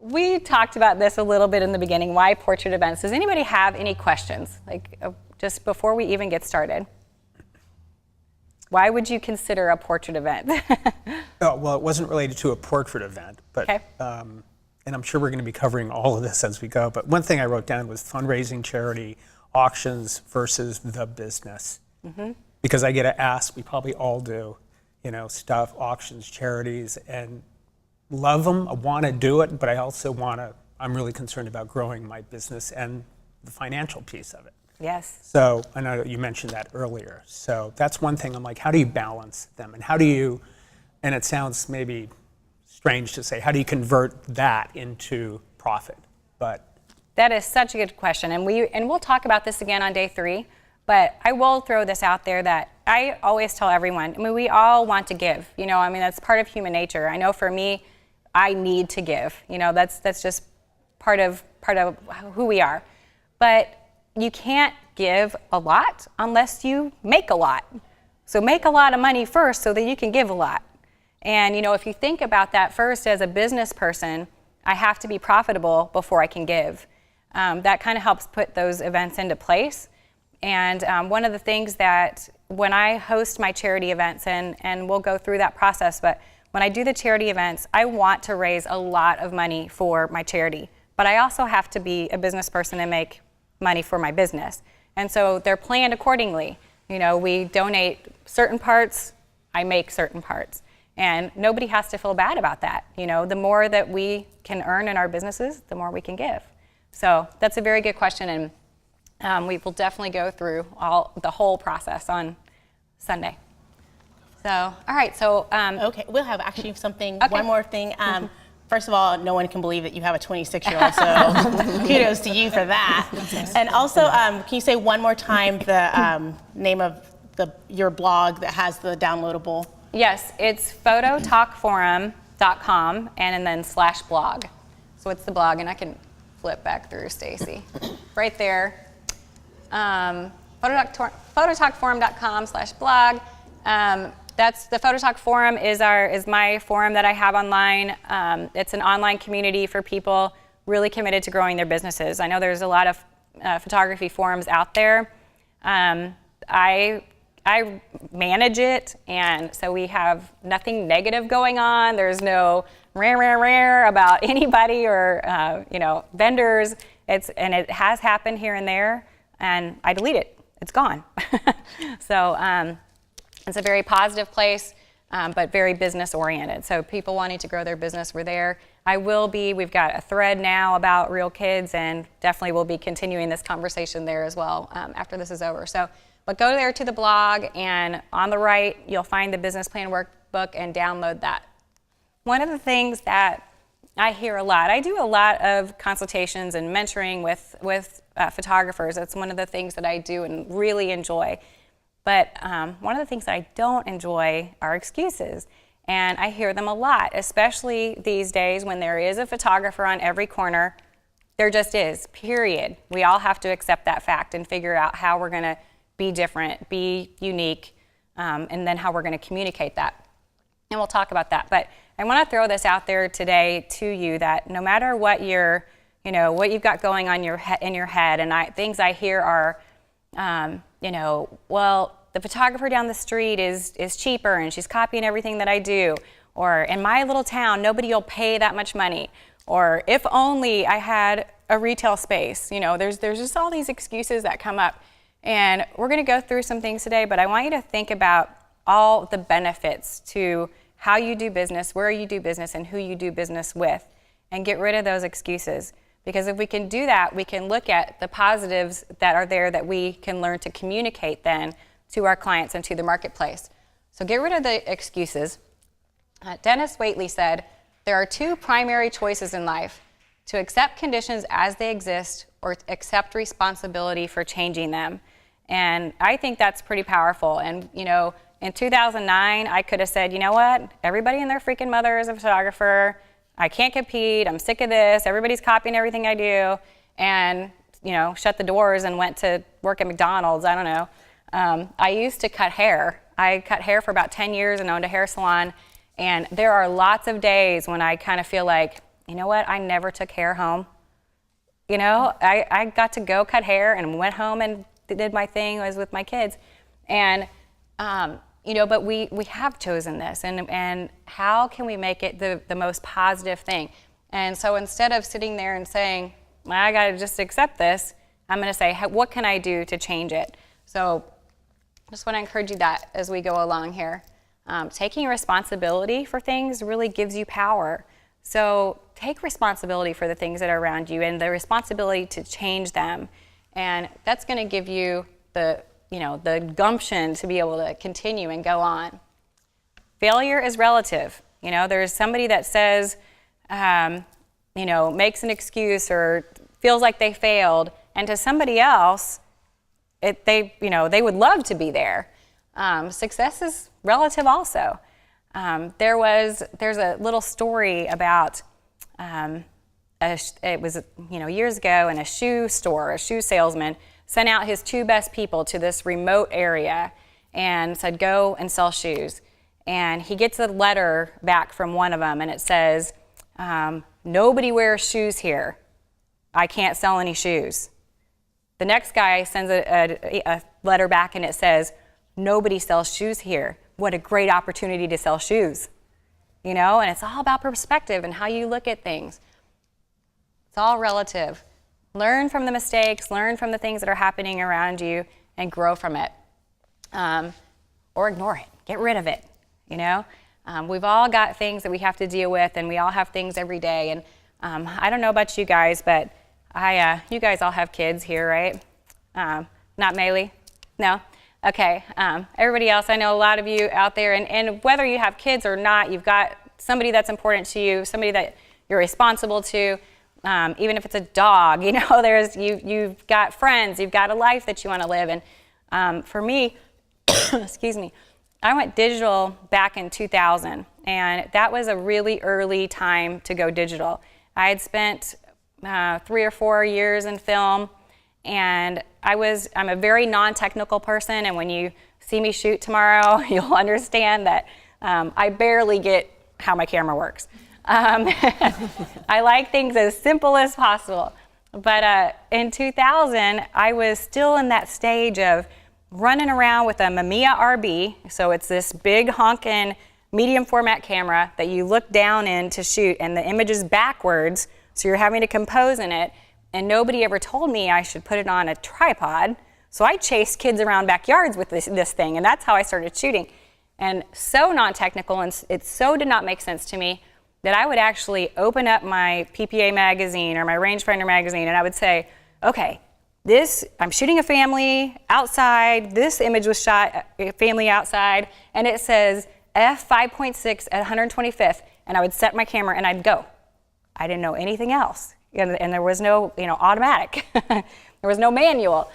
we talked about this a little bit in the beginning. Why portrait events? Does anybody have any questions? Like, just before we even get started. Why would you consider a portrait event? Oh, well, it wasn't related to a portrait event, but, okay. And I'm sure we're going to be covering all of this as we go. But one thing I wrote down was fundraising, charity, auctions versus the business. Mm-hmm. Because I get asked, we probably all do, stuff, auctions, charities, and love them. I want to do it, but I also I'm really concerned about growing my business and the financial piece of it. Yes. So I know you mentioned that earlier. So that's one thing. I'm like, how do you balance them? And how do you, and it sounds maybe strange to say, how do you convert that into profit? But that is such a good question. And we'll talk about this again on day 3, but I will throw this out there that I always tell everyone, we all want to give, that's part of human nature. I know for me, I need to give, that's just part of who we are. But you can't give a lot unless you make a lot. So make a lot of money first so that you can give a lot. And if you think about that first as a business person, I have to be profitable before I can give. That kind of helps put those events into place. And one of the things that when I host my charity events, and we'll go through that process, but when I do the charity events, I want to raise a lot of money for my charity. But I also have to be a business person and make money for my business. And so they're planned accordingly. We donate certain parts, I make certain parts. And nobody has to feel bad about that. The more that we can earn in our businesses, the more we can give. So that's a very good question, and we will definitely go through the whole process on Sunday. So, all right, so. Okay, we'll have actually something, okay. One more thing. First of all, no one can believe that you have a 26-year-old, so kudos to you for that. And also, can you say one more time the name of your blog that has the downloadable? Yes, it's phototalkforum.com and then /blog. So it's the blog, and I can flip back through, Stacy. Right there. Phototalkforum.com/blog. That's the Phototalk Forum is my forum that I have online. It's an online community for people really committed to growing their businesses. I know there's a lot of photography forums out there. I manage it, and so we have nothing negative going on. There's no rare about anybody or vendors. It has happened here and there, and I delete it. It's gone. So it's a very positive place, but very business oriented. So people wanting to grow their business, we're there. We've got a thread now about Real Kids, and definitely will be continuing this conversation there as well after this is over. But go there to the blog, and on the right, you'll find the business plan workbook and download that. One of the things that I hear a lot, I do a lot of consultations and mentoring with photographers. That's one of the things that I do and really enjoy. But one of the things that I don't enjoy are excuses. And I hear them a lot, especially these days when there is a photographer on every corner. There just is, period. We all have to accept that fact and figure out how we're going to be different, be unique, and then how we're going to communicate that. And we'll talk about that. But I want to throw this out there today to you that no matter what what you've got going on in your head, and things I hear are, well, the photographer down the street is cheaper and she's copying everything that I do. Or in my little town, nobody will pay that much money. Or if only I had a retail space. There's just all these excuses that come up. And we're going to go through some things today, but I want you to think about all the benefits to how you do business, where you do business, and who you do business with, and get rid of those excuses. Because if we can do that, we can look at the positives that are there that we can learn to communicate then to our clients and to the marketplace. So get rid of the excuses. Dennis Waitley said, there are two primary choices in life: to accept conditions as they exist or accept responsibility for changing them. And I think that's pretty powerful. And, in 2009, I could have said, you know what? Everybody and their freaking mother is a photographer. I can't compete. I'm sick of this. Everybody's copying everything I do. And, shut the doors and went to work at McDonald's. I don't know. I used to cut hair. I cut hair for about 10 years and owned a hair salon. And there are lots of days when I kind of feel like you know what? I never took hair home. You know, I got to go cut hair and went home and did my thing. I was with my kids. And, you know, but we have chosen this. And how can we make it the most positive thing? And so instead of sitting there and saying, well, I got to just accept this, I'm going to say, what can I do to change it? So just want to encourage you that as we go along here. Taking responsibility for things really gives you power. So take responsibility for the things that are around you and the responsibility to change them. And that's going to give you the gumption to be able to continue and go on. Failure is relative. You know, there's somebody that says, you know, makes an excuse or feels like they failed, and to somebody else, they would love to be there. Success is relative also. There's a little story about it was years ago, and a shoe salesman sent out his 2 best people to this remote area and said, go and sell shoes. And he gets a letter back from one of them, and it says, nobody wears shoes here. I can't sell any shoes. The next guy sends a letter back, and it says, nobody sells shoes here. What a great opportunity to sell shoes. You know, and it's all about perspective and how you look at things. It's all relative. Learn from the mistakes, learn from the things that are happening around you, and grow from it. Or ignore it, get rid of it, you know? We've all got things that we have to deal with, and we all have things every day. And I don't know about you guys, but you guys all have kids here, right? Not Maylee? No? Okay. Everybody else, I know a lot of you out there, and whether you have kids or not, you've got somebody that's important to you, somebody that you're responsible to, even if it's a dog, you know, you've got friends, you've got a life that you want to live. And for me, excuse me, I went digital back in 2000, and that was a really early time to go digital. I had spent 3 or 4 years in film, and I'm a very non-technical person, and when you see me shoot tomorrow, you'll understand that I barely get how my camera works. I like things as simple as possible. But in 2000, I was still in that stage of running around with a Mamiya RB, so it's this big honkin' medium format camera that you look down in to shoot, and the image is backwards, so you're having to compose in it. And nobody ever told me I should put it on a tripod. So I chased kids around backyards with this thing, and that's how I started shooting. And so non-technical, and it so did not make sense to me that I would actually open up my PPA magazine or my rangefinder magazine, and I would say, okay, I'm shooting a family outside. This image was shot a family outside, and it says f5.6 at 125th, and I would set my camera and I'd go. I didn't know anything else. And there was no, automatic. There was no manual,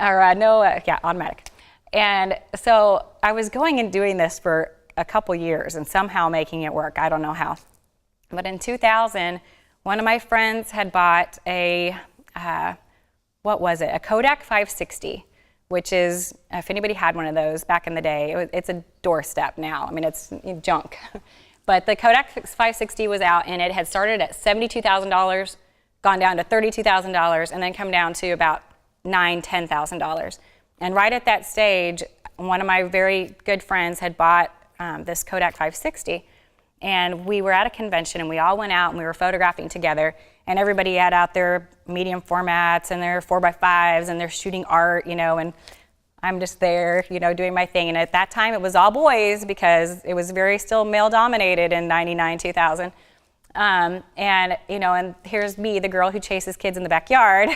or automatic. And so I was going and doing this for a couple years and somehow making it work. I don't know how. But in 2000, one of my friends had bought a Kodak 560, which is, if anybody had one of those back in the day, it's a doorstep now. I mean, it's junk. But the Kodak 560 was out, and it had started at $72,000, gone down to $32,000, and then come down to about $9,000, $10,000. And right at that stage, one of my very good friends had bought this Kodak 560, and we were at a convention, and we all went out and we were photographing together, and everybody had out their medium formats and their 4x5s, and they're shooting art, and I'm just there, doing my thing. And at that time, it was all boys because it was very still male-dominated in 99, 2000. And here's me, the girl who chases kids in the backyard.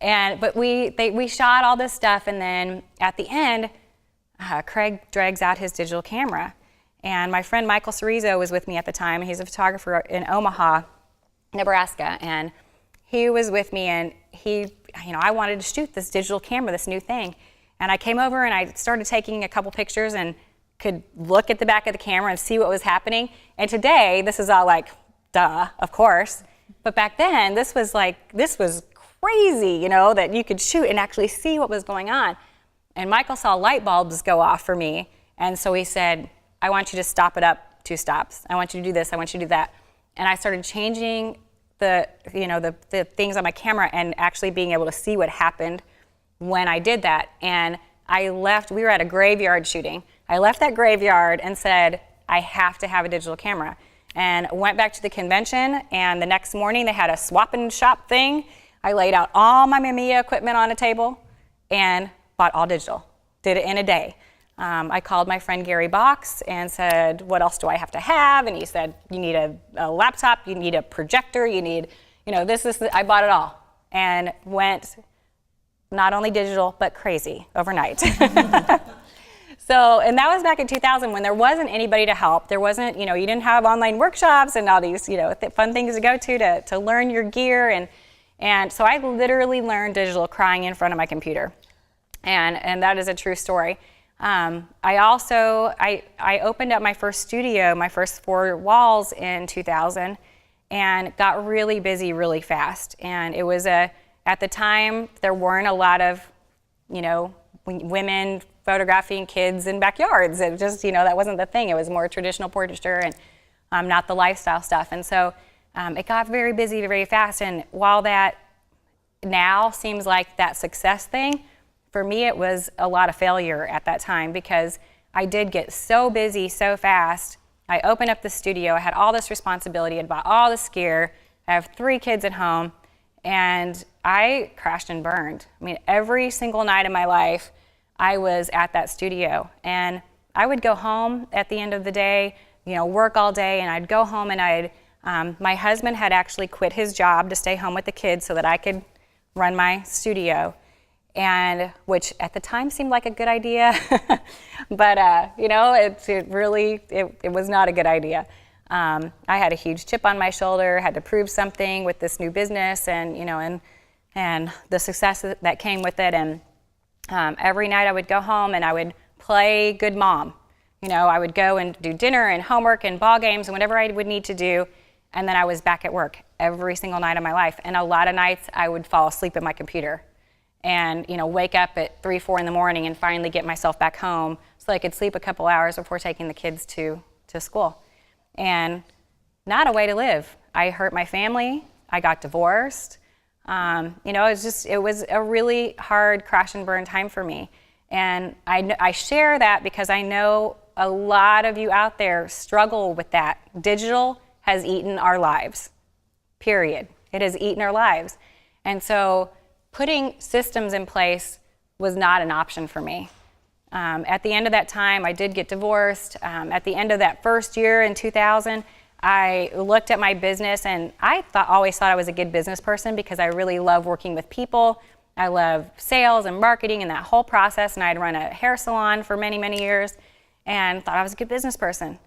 But we shot all this stuff, and then at the end, Craig drags out his digital camera. And my friend Michael Cerezo was with me at the time. He's a photographer in Omaha, Nebraska. And he was with me, and I wanted to shoot this digital camera, this new thing. And I came over and I started taking a couple pictures and could look at the back of the camera and see what was happening. And today, this is all like, duh, of course. But back then, this was crazy, that you could shoot and actually see what was going on. And Michael saw light bulbs go off for me. And so he said, I want you to stop it up 2 stops. I want you to do this, I want you to do that. and I started changing the things on my camera and actually being able to see what happened when I did that. And I left, we were at a graveyard shooting. I left that graveyard and said, I have to have a digital camera. And went back to the convention, and the next morning they had a swap and shop thing. I laid out all my Mamiya equipment on a table and bought all digital. Did it in a day. I called my friend Gary Box and said, what else do I have to have? And he said, you need a laptop, you need a projector, you need, I bought it all. And went not only digital, but crazy overnight. So, and that was back in 2000 when there wasn't anybody to help. There wasn't, you didn't have online workshops and all these, fun things to go to learn your gear. And so I literally learned digital crying in front of my computer. And that is a true story. I also opened up my first studio, my first 4 walls in 2000, and got really busy really fast. And it was at the time, there weren't a lot of, women photographing kids in backyards. It just, that wasn't the thing. It was more traditional portraiture and not the lifestyle stuff. And so it got very busy very fast. And while that now seems like that success thing, for me it was a lot of failure at that time because I did get so busy so fast. I opened up the studio. I had all this responsibility. I'd bought all this gear. I have 3 kids at home. And I crashed and burned. I mean, every single night of my life, I was at that studio. And I would go home at the end of the day, work all day, and I'd go home and my husband had actually quit his job to stay home with the kids so that I could run my studio, and which at the time seemed like a good idea, but it was not a good idea. I had a huge chip on my shoulder, had to prove something with this new business, and the success that came with it. And every night I would go home and I would play good mom. I would go and do dinner and homework and ball games and whatever I would need to do, and then I was back at work every single night of my life. And a lot of nights I would fall asleep at my computer, and wake up at 3, 4 in the morning and finally get myself back home so I could sleep a couple hours before taking the kids to school. And not a way to live. I hurt my family. I got divorced. It was a really hard crash and burn time for me. And I share that because I know a lot of you out there struggle with that. Digital has eaten our lives, period. It has eaten our lives. And so putting systems in place was not an option for me. At the end of that time, I did get divorced. At the end of that first year in 2000, I looked at my business, and I always thought I was a good business person because I really love working with people. I love sales and marketing and that whole process, and I'd run a hair salon for many, many years and thought I was a good business person.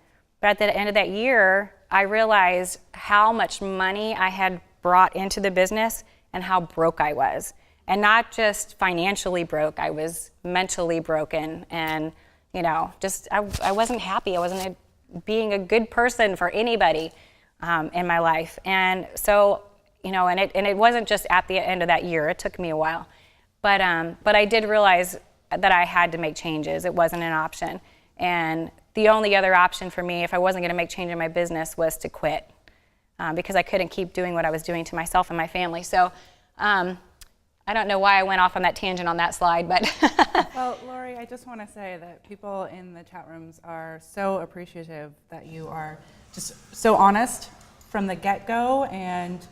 But at the end of that year, I realized how much money I had brought into the business and how broke I was. And not just financially broke, I was mentally broken, and I wasn't happy. I wasn't being a good person for anybody in my life. And so, and it wasn't just at the end of that year. It took me a while, but I did realize that I had to make changes. It wasn't an option, and the only other option for me, if I wasn't going to make change in my business, was to quit because I couldn't keep doing what I was doing to myself and my family. So. I don't know why I went off on that tangent on that slide, but. Well, Lori, I just want to say that people in the chat rooms are so appreciative that you are just so honest from the get-go. And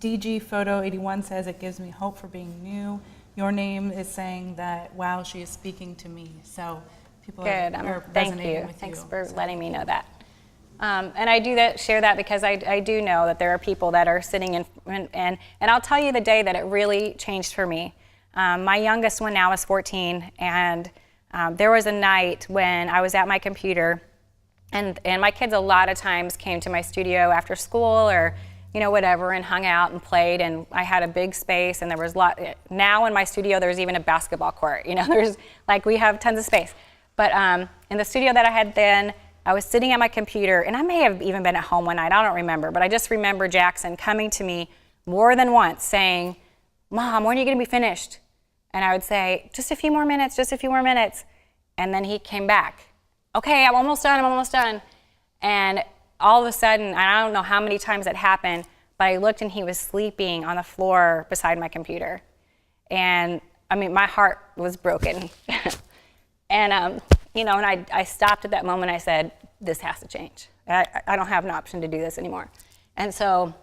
DG Photo 81 says, it gives me hope for being new. Your name is saying that, wow, she is speaking to me. So people are resonating with you. Thanks for letting me know that. And I do share that because I do know that there are people that are sitting and I'll tell you the day that it really changed for me. My youngest one now is 14, and there was a night when I was at my computer, and my kids a lot of times came to my studio after school or whatever, and hung out and played, and I had a big space, and there was now in my studio there's even a basketball court. There's we have tons of space. But in the studio that I had then, I was sitting at my computer, and I may have even been at home one night, I don't remember, but I just remember Jackson coming to me more than once saying, Mom, when are you going to be finished? And I would say, just a few more minutes, just a few more minutes. And then he came back, okay, I'm almost done. And all of a sudden, and I don't know how many times it happened, but I looked and he was sleeping on the floor beside my computer. And I mean, my heart was broken. And, you know, and I stopped at that moment. I said, this has to change. I don't have an option to do this anymore. And so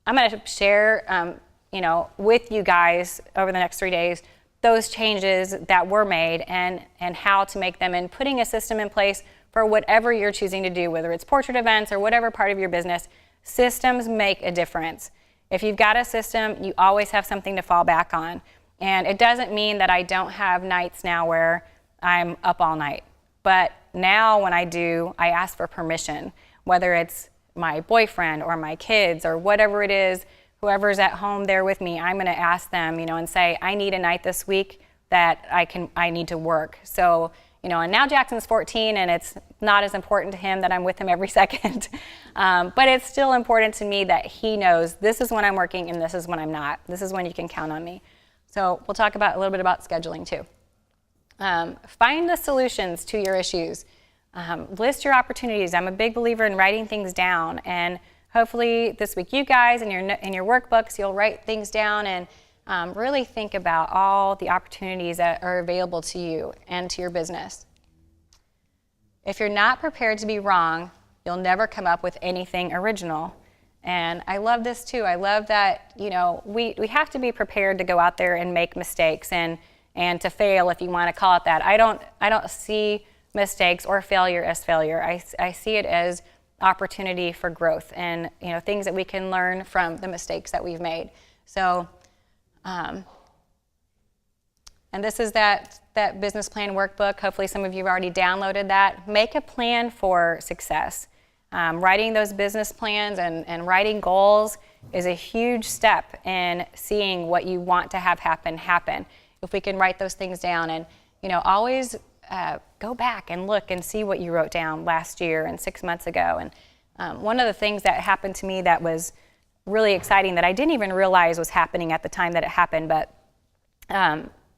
I'm going to share, you know, with you guys over the next 3 days, those changes that were made and how to make them, and putting a system in place for whatever you're choosing to do, whether it's portrait events or whatever part of your business. Systems make a difference. If you've got a system, you always have something to fall back on. And it doesn't mean that I don't have nights now where I'm up all night. But now when I do, I ask for permission, whether it's my boyfriend or my kids or whatever it is, whoever's at home there with me, I'm going to ask them, you know, and say, I need a night this week that I need to work. So, you know, and now Jackson's 14 and it's not as important to him that I'm with him every second. But it's still important to me that he knows this is when I'm working and this is when I'm not. This is when you can count on me. So we'll talk about a little bit about scheduling too. Find the solutions to your issues. List your opportunities. I'm a big believer in writing things down, and hopefully this week you guys in your workbooks, you'll write things down and really think about all the opportunities that are available to you and to your business. If you're not prepared to be wrong, you'll never come up with anything original. And I love this too. I love that, you know, we have to be prepared to go out there and make mistakes and to fail, if you want to call it that. I don't see mistakes or failure as failure. I see it as opportunity for growth and, you know, things that we can learn from the mistakes that we've made. So, and this is that business plan workbook. Hopefully some of you have already downloaded that. Make a plan for success. Writing those business plans and writing goals is a huge step in seeing what you want to have happen. If we can write those things down and, you know, always go back and look and see what you wrote down last year and 6 months ago. And one of the things that happened to me that was really exciting that I didn't even realize was happening at the time that it happened, but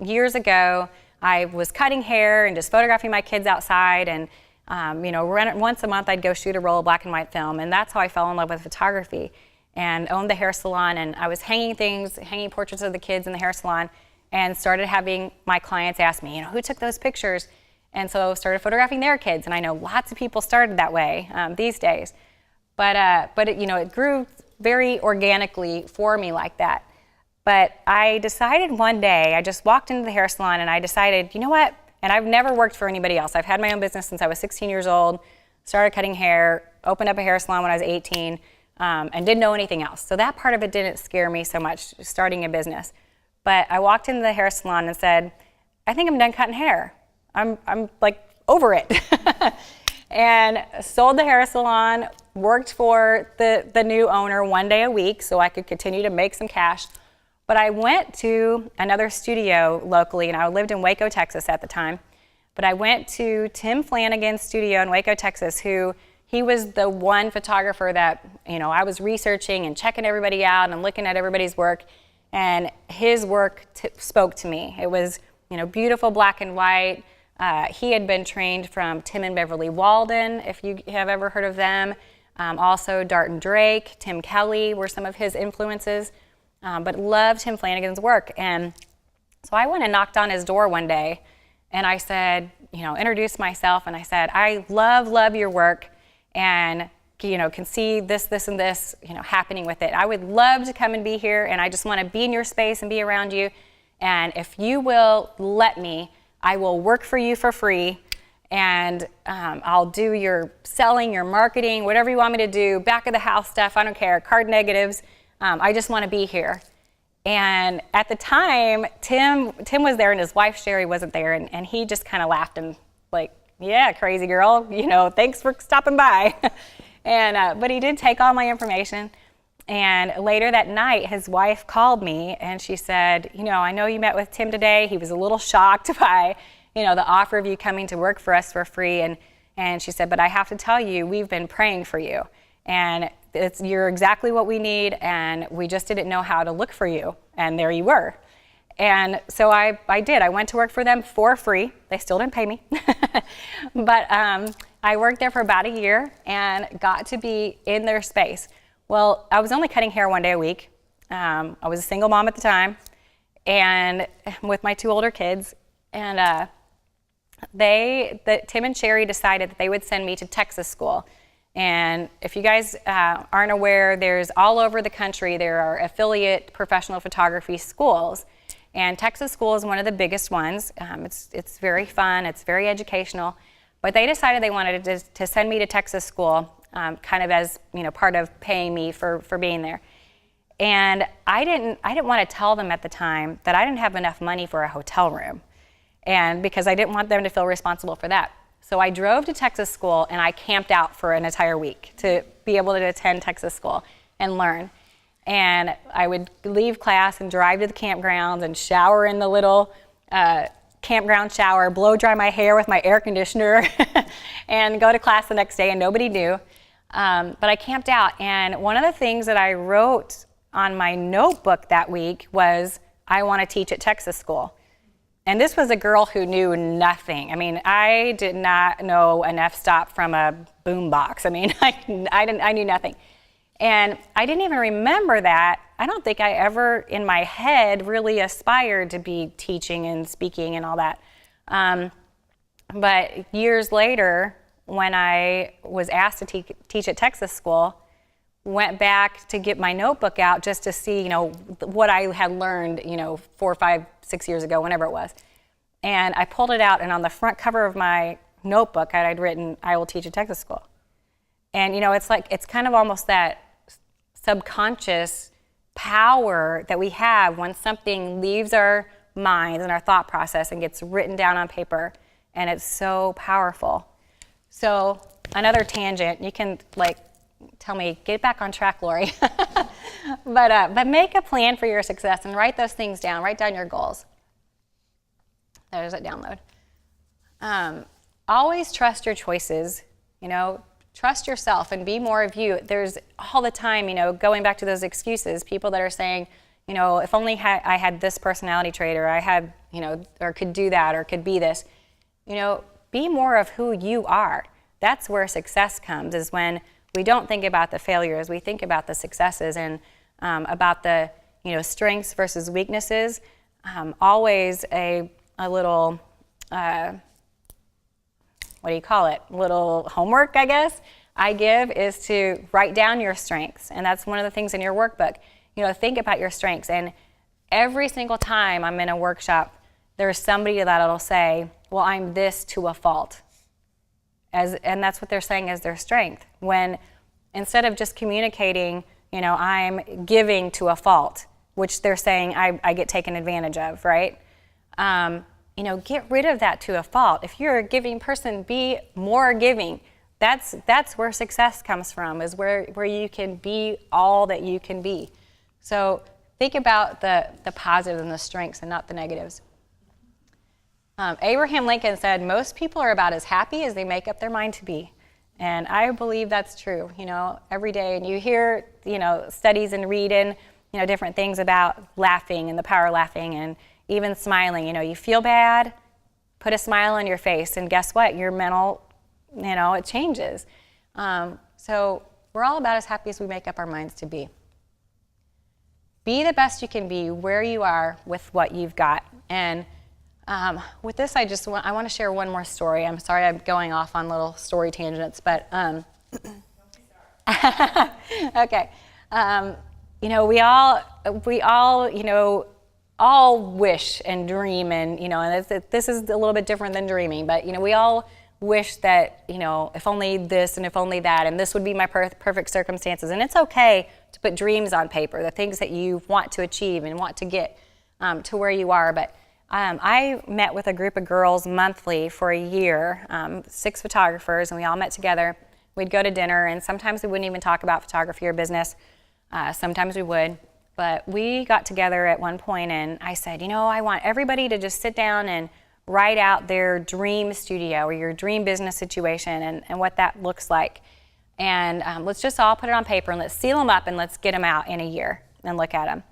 years ago, I was cutting hair and just photographing my kids outside, and you know, once a month I'd go shoot a roll of black and white film, and that's how I fell in love with photography and owned the hair salon. And I was hanging portraits of the kids in the hair salon, and started having my clients ask me, you know, who took those pictures? And so I started photographing their kids, and I know lots of people started that way these days. But it, you know, it grew very organically for me like that. But I decided one day, I just walked into the hair salon and I decided, you know what? And I've never worked for anybody else. I've had my own business since I was 16 years old, started cutting hair, opened up a hair salon when I was 18, and didn't know anything else. So that part of it didn't scare me so much, starting a business. But I walked into the hair salon and said, I think I'm done cutting hair. I'm like over it. And sold the hair salon, worked for the new owner one day a week so I could continue to make some cash. But I went to another studio locally, and I lived in Waco, Texas at the time. But I went to Tim Flanagan's studio in Waco, Texas, he was the one photographer that, you know, I was researching and checking everybody out and looking at everybody's work. And his work spoke to me. It was, you know, beautiful black and white. He had been trained from Tim and Beverly Walden, if you have ever heard of them. Also Dart and Drake, Tim Kelly were some of his influences. But loved Tim Flanagan's work. And so I went and knocked on his door one day, and I said, you know, introduced myself, and I said, I love your work, and, you know, can see this, and this, you know, happening with it. I would love to come and be here, and I just want to be in your space and be around you. And if you will let me, I will work for you for free, and I'll do your selling, your marketing, whatever you want me to do, back of the house stuff, I don't care, card negatives. I just want to be here. And at the time, Tim was there and his wife Sherry wasn't there, and he just kind of laughed and like, yeah, crazy girl, you know, thanks for stopping by. And but he did take all my information. And later that night, his wife called me and she said, you know, I know you met with Tim today. He was a little shocked by, you know, the offer of you coming to work for us for free. And she said, but I have to tell you, we've been praying for you. And you're exactly what we need, and we just didn't know how to look for you, and there you were. And so I did. I went to work for them for free. They still didn't pay me. But I worked there for about a year and got to be in their space. Well, I was only cutting hair one day a week. I was a single mom at the time, and with my 2 older kids. And Tim and Sherry decided that they would send me to Texas school. And if you guys aren't aware, there's all over the country, there are affiliate professional photography schools. And Texas school is one of the biggest ones. It's very fun, it's very educational. But they decided they wanted to send me to Texas school, kind of as part of paying me for being there. And I didn't want to tell them at the time that I didn't have enough money for a hotel room, and because I didn't want them to feel responsible for that. So I drove to Texas school and I camped out for an entire week to be able to attend Texas school and learn. And I would leave class and drive to the campgrounds and shower in the little campground shower, blow dry my hair with my air conditioner, and go to class the next day, and nobody knew. But I camped out, and one of the things that I wrote on my notebook that week was, I want to teach at Texas school. And this was a girl who knew nothing. I mean, I did not know an f-stop from a boom box. I mean, I knew nothing. And I didn't even remember that. I don't think I ever, in my head, really aspired to be teaching and speaking and all that. But years later, when I was asked to teach at Texas school, went back to get my notebook out just to see, what I had learned, 4, 5, 6 years ago, whenever it was. And I pulled it out, and on the front cover of my notebook, I'd written, I will teach at Texas school. And, it's kind of almost that subconscious power that we have when something leaves our minds and our thought process and gets written down on paper, and it's so powerful. So, another tangent, you can, tell me, get back on track, Lori. But make a plan for your success and write those things down. Write down your goals. There's that download. Always trust your choices. Trust yourself and be more of you. There's all the time, going back to those excuses, people that are saying, if only I had this personality trait, or I had, or could do that, or could be this. Be more of who you are. That's where success comes, is when we don't think about the failures, we think about the successes, and about the strengths versus weaknesses. Always a little, little homework, I guess, I give is to write down your strengths. And that's one of the things in your workbook. Think about your strengths. And every single time I'm in a workshop, there's somebody that'll say, well, I'm this to a fault. And that's what they're saying is their strength. When instead of just communicating, I'm giving to a fault, which they're saying I get taken advantage of, right? Get rid of that to a fault. If you're a giving person, be more giving. That's where success comes from, is where you can be all that you can be. So think about the positives and the strengths and not the negatives. Abraham Lincoln said, most people are about as happy as they make up their mind to be. And I believe that's true, every day. And you hear, studies and read in, different things about laughing and the power of laughing and even smiling. You feel bad, put a smile on your face, and guess what? Your mental, it changes. So we're all about as happy as we make up our minds to be. Be the best you can be where you are with what you've got. And with this, I want to share one more story. I'm sorry I'm going off on little story tangents, but okay. We all wish and dream, and this is a little bit different than dreaming, but we all wish that if only this and if only that, and this would be my perfect circumstances. And it's okay to put dreams on paper, the things that you want to achieve and want to get to where you are. But I met with a group of girls monthly for a year, 6 photographers, and we all met together. We'd go to dinner, and sometimes we wouldn't even talk about photography or business. Sometimes we would. But we got together at one point, and I said, I want everybody to just sit down and write out their dream studio or your dream business situation and what that looks like. And let's just all put it on paper, and let's seal them up, and let's get them out in a year and look at them.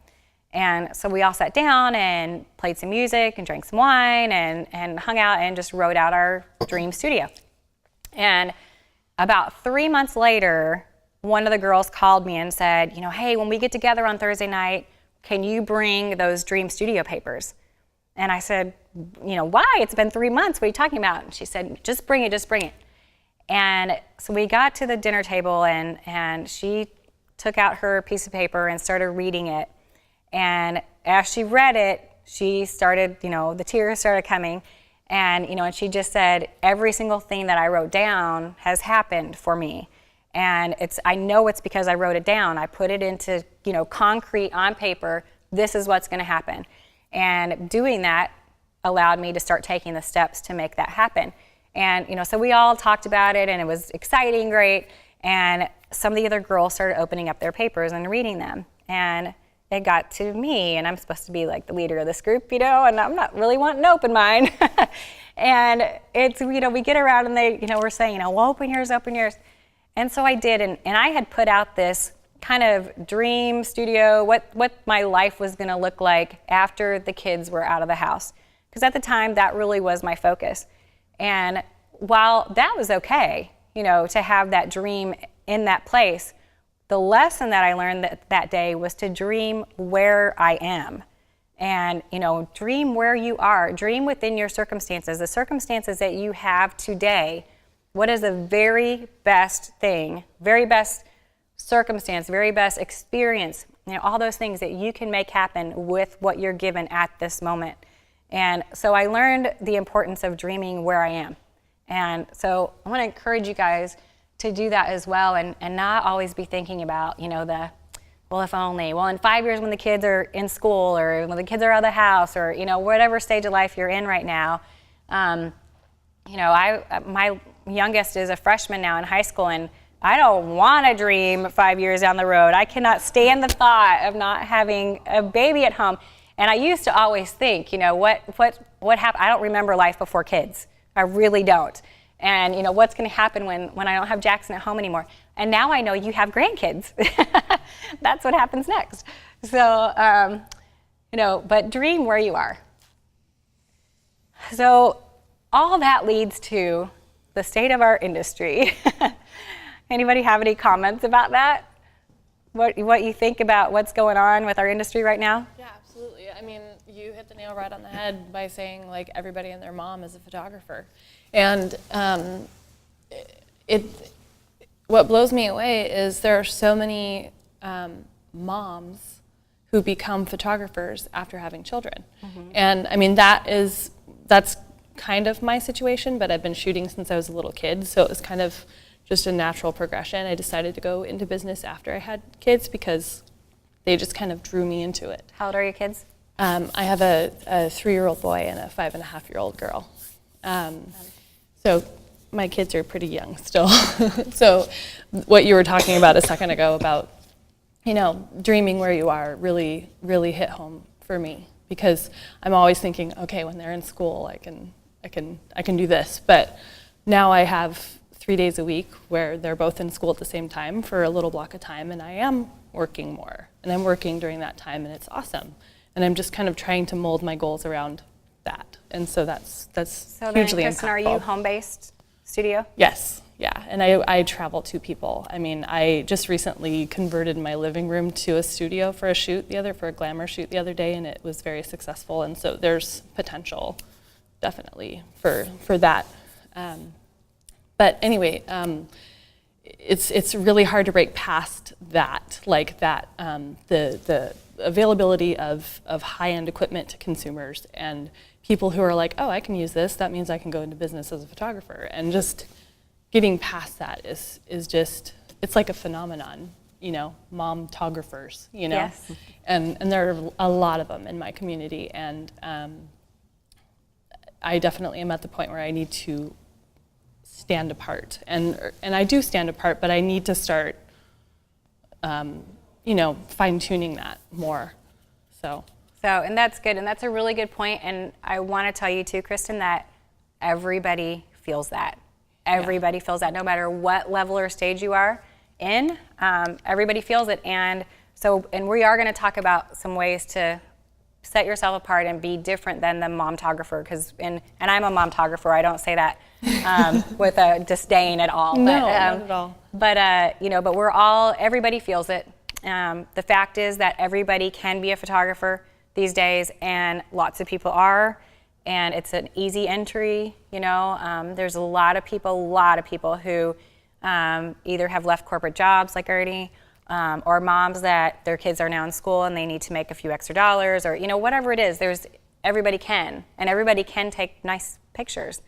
And so we all sat down and played some music and drank some wine and hung out and just wrote out our dream studio. And about 3 months later, one of the girls called me and said, hey, when we get together on Thursday night, can you bring those Dream Studio papers? And I said, why? It's been 3 months. What are you talking about? And she said, just bring it. And so we got to the dinner table, and she took out her piece of paper and started reading it. And as she read it, she started, the tears started coming. And, and she just said, every single thing that I wrote down has happened for me. And I know it's because I wrote it down. I put it into, concrete on paper. This is what's going to happen. And doing that allowed me to start taking the steps to make that happen. And, so we all talked about it, and it was exciting, great. And some of the other girls started opening up their papers and reading them. And it got to me, and I'm supposed to be like the leader of this group, and I'm not really wanting to open mine. And it's, we get around and they, we're saying, well, open yours. And so I did, and I had put out this kind of dream studio, what my life was gonna look like after the kids were out of the house. Because at the time, that really was my focus. And while that was okay, to have that dream in that place, the lesson that I learned that day was to dream where I am. And, dream where you are, dream within your circumstances, the circumstances that you have today. What is the very best thing, very best circumstance, very best experience, all those things that you can make happen with what you're given at this moment. And so I learned the importance of dreaming where I am. And so I want to encourage you guys to do that as well, and not always be thinking about, if only. Well, in 5 years when the kids are in school, or when the kids are out of the house, or, whatever stage of life you're in right now. My youngest is a freshman now in high school, and I don't want to dream 5 years down the road. I cannot stand the thought of not having a baby at home. And I used to always think, what happened? I don't remember life before kids. I really don't. And what's going to happen when I don't have Jackson at home anymore? And now I know you have grandkids. That's what happens next. So, but dream where you are. So all that leads to the state of our industry. Anybody have any comments about that? What you think about what's going on with our industry right now? Yeah, absolutely. I mean, you hit the nail right on the head by saying like everybody and their mom is a photographer. And what blows me away is there are so many moms who become photographers after having children. Mm-hmm. And I mean, that's kind of my situation, but I've been shooting since I was a little kid, so it was kind of just a natural progression. I decided to go into business after I had kids because they just kind of drew me into it. How old are your kids? I have a 3-year-old boy and a 5.5-year-old girl. So my kids are pretty young still. So what you were talking about a second ago about, dreaming where you are really, really hit home for me, because I'm always thinking, okay, when they're in school, I can do this. But now I have 3 days a week where they're both in school at the same time for a little block of time, and I am working more, and I'm working during that time, and it's awesome. And I'm just kind of trying to mold my goals around that, and so that's hugely Kristen, impactful. are you home-based studio? Yes, yeah, and I travel to people. I mean, I just recently converted my living room to a studio for a glamour shoot the other day, and it was very successful, and so there's potential, definitely, for that. But anyway, it's really hard to break past that, the availability of high-end equipment to consumers and people who are like, oh, I can use this, that means I can go into business as a photographer. And just getting past that is just, it's like a phenomenon, mom-tographers, Yes. And there are a lot of them in my community, and I definitely am at the point where I need to stand apart, and I do stand apart, but I need to start, fine-tuning that more. So, and that's good, and that's a really good point. And I want to tell you too, Kristen, that everybody feels that. Everybody feels that, no matter what level or stage you are in. Everybody feels it, and we are going to talk about some ways to set yourself apart and be different than the momtographer, and I'm a momtographer. I don't say that with a disdain at all. No, not at all. But everybody feels it. The fact is that everybody can be a photographer these days, and lots of people are, and it's an easy entry. There's a lot of people who either have left corporate jobs like Ernie, or moms that their kids are now in school and they need to make a few extra dollars, or whatever it is. Everybody can, and everybody can take nice pictures.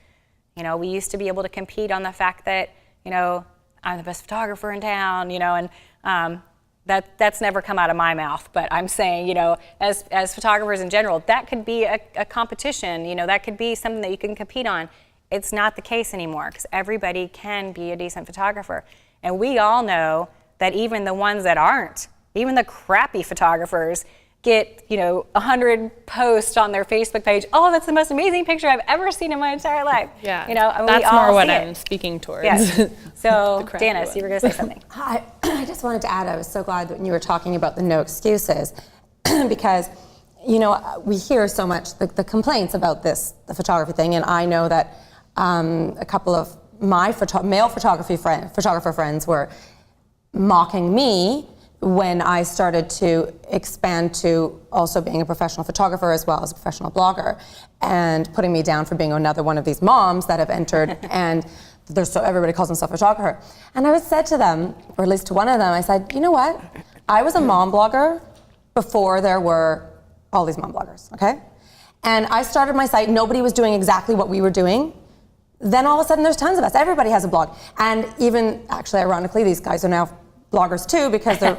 We used to be able to compete on the fact that I'm the best photographer in town, and that's never come out of my mouth. But I'm saying, as photographers in general, that could be a competition. That could be something that you can compete on. It's not the case anymore, because everybody can be a decent photographer, and we all know that even the ones that aren't, even the crappy photographers, get 100 posts on their Facebook page. Oh, that's the most amazing picture I've ever seen in my entire life. Yeah, we that's all more what see I'm it. speaking towards. Yes. So, The crappy Janice, one. you were going to say something. Hi, I just wanted to add, I was so glad that you were talking about the no excuses, because we hear so much the complaints about the photography thing, and I know that a couple of my male photographer friends were mocking me when I started to expand to also being a professional photographer as well as a professional blogger, and putting me down for being another one of these moms that have entered and everybody calls themselves a photographer. And I said to them, or at least to one of them, I said, you know what? I was a mom blogger before there were all these mom bloggers, okay? And I started my site, nobody was doing exactly what we were doing. Then all of a sudden there's tons of us, everybody has a blog. And even, actually ironically, these guys are now bloggers too, because they're,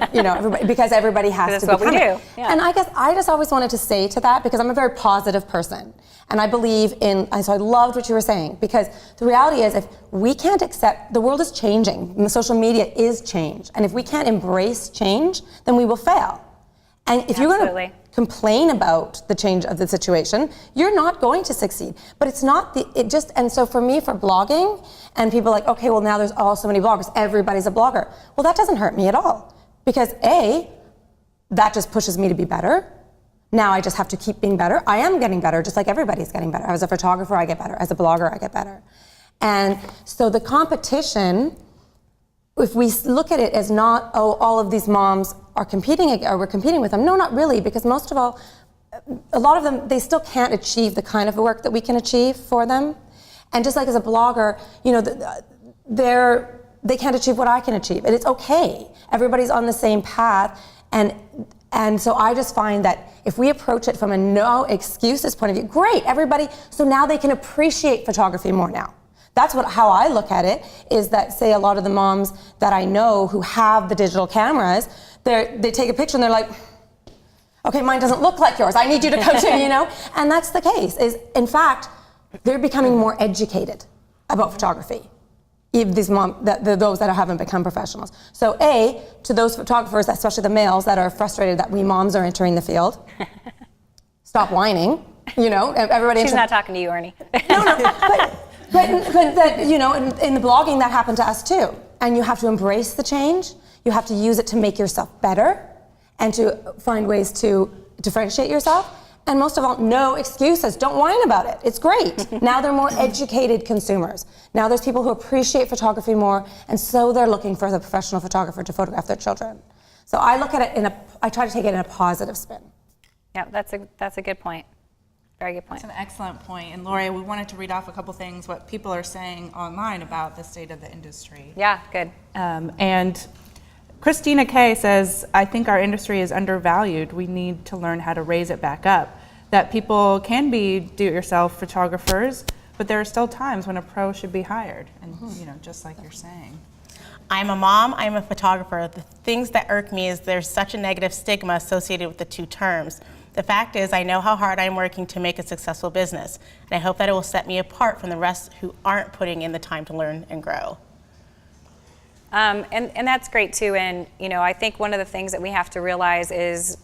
because everybody has to That's what we become do. it. Yeah. And I guess I just always wanted to say to that, because I'm a very positive person, and I believe in, and so I loved what you were saying, because the reality is, if we can't accept, the world is changing, and the social media is change, and if we can't embrace change, then we will fail. And if you're going to complain about the change of the situation, you're not going to succeed. But it's not and so for me, for blogging, and people are like, okay, well now there's all so many bloggers, everybody's a blogger. Well, that doesn't hurt me at all, because that just pushes me to be better. Now I just have to keep being better. I am getting better, just like everybody's getting better. As a photographer, I get better. As a blogger, I get better. And so the competition, if we look at it as not, all of these moms are competing, or we're competing with them. No, not really, because most of all, a lot of them, they still can't achieve the kind of work that we can achieve for them. And just like as a blogger, they can't achieve what I can achieve, and it's okay. Everybody's on the same path, and so I just find that if we approach it from a no excuses point of view, great, everybody, so now they can appreciate photography more now. That's how I look at it, is that, say, a lot of the moms that I know who have the digital cameras, they take a picture and they're like, okay, mine doesn't look like yours. I need you to coach me, And that's the case. In fact, they're becoming more educated about photography. These those that haven't become professionals. So to those photographers, especially the males that are frustrated that we moms are entering the field, stop whining, everybody. She's not talking to you, Ernie. No, but that, in the blogging, that happened to us too. And you have to embrace the change. You have to use it to make yourself better and to find ways to differentiate yourself. And most of all, no excuses. Don't whine about it. It's great. Now they're more educated consumers. Now there's people who appreciate photography more, and so they're looking for the professional photographer to photograph their children. So I look at it I try to take it in a positive spin. Yeah, that's a good point. Very good point. That's an excellent point. And Lori, we wanted to read off a couple things, what people are saying online about the state of the industry. Yeah, good. And Christina K says, I think our industry is undervalued. We need to learn how to raise it back up. That people can be do-it-yourself photographers, but there are still times when a pro should be hired. And just like you're saying. I'm a mom, I'm a photographer. The things that irk me is there's such a negative stigma associated with the two terms. The fact is, I know how hard I'm working to make a successful business, and I hope that it will set me apart from the rest who aren't putting in the time to learn and grow. And that's great too. And I think one of the things that we have to realize is,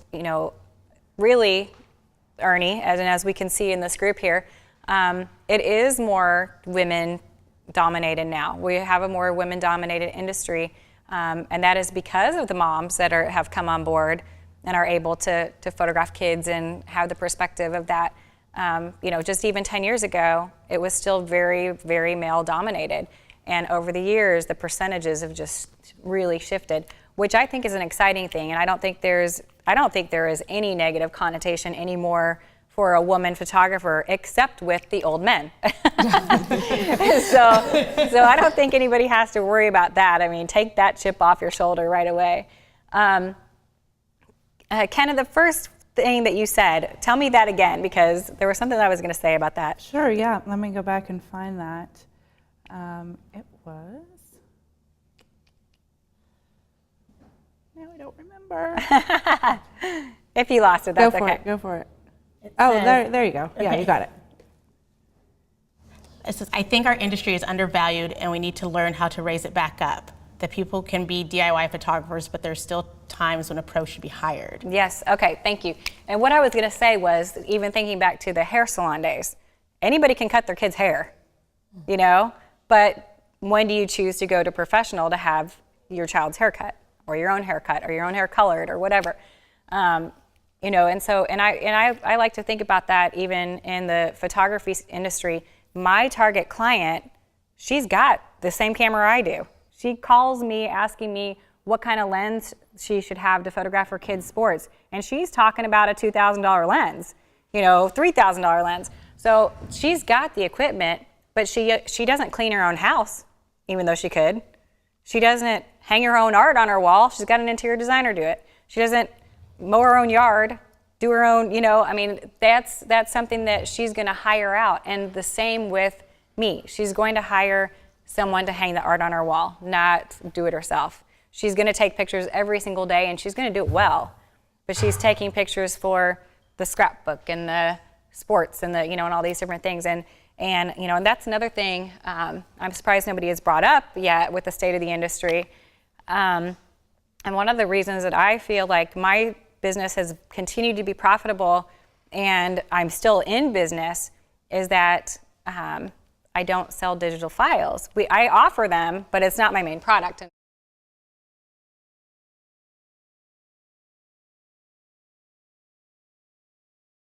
really, Ernie, as we can see in this group here, it is more women dominated now. We have a more women dominated industry, and that is because of the moms that have come on board. and are able to photograph kids and have the perspective of that. Just even 10 years ago, it was still very, very male dominated. And over the years, the percentages have just really shifted, which I think is an exciting thing. And I don't think there is any negative connotation anymore for a woman photographer, except with the old men. So I don't think anybody has to worry about that. I mean, take that chip off your shoulder right away. Kenna, the first thing that you said, tell me that again, because there was something that I was going to say about that. Sure, yeah. Let me go back and find that. It was. Now I don't remember. If you lost it, that's okay. Go for it. There you go. Yeah, you got it. It says, I think our industry is undervalued and we need to learn how to raise it back up. That people can be DIY photographers, but there's still times when a pro should be hired. Yes, okay, thank you. And what I was gonna say was, even thinking back to the hair salon days, anybody can cut their kid's hair, but when do you choose to go to professional to have your child's haircut, or your own haircut, or your own hair colored, or whatever? And I like to think about that even in the photography industry. My target client, she's got the same camera I do. She calls me asking me what kind of lens she should have to photograph her kids' sports. And she's talking about a $2,000 lens, $3,000 lens. So she's got the equipment, but she doesn't clean her own house, even though she could. She doesn't hang her own art on her wall. She's got an interior designer do it. She doesn't mow her own yard, do her own, that's something that she's gonna hire out. And the same with me. She's going to hire someone to hang the art on her wall, not do it herself. She's gonna take pictures every single day and she's gonna do it well, but she's taking pictures for the scrapbook and the sports and and all these different things. And that's another thing I'm surprised nobody has brought up yet with the state of the industry. And one of the reasons that I feel like my business has continued to be profitable and I'm still in business is that I don't sell digital files. I offer them, but it's not my main product.